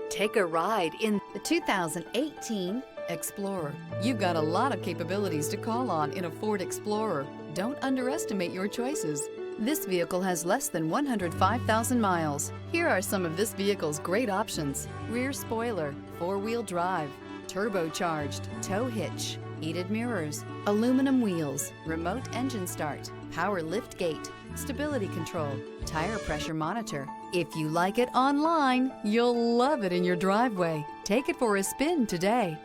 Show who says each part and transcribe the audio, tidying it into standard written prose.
Speaker 1: Take a ride in the 2018 Explorer. You've got a lot of capabilities to call on in a Ford Explorer. Don't underestimate your choices. This vehicle has less than 105,000 miles. Here are some of this vehicle's great options: rear spoiler, four-wheel drive, turbocharged, tow hitch, heated mirrors, aluminum wheels, remote engine start, power lift gate, stability control, tire pressure monitor. If you like it online, you'll love it in your driveway. Take it for a spin today.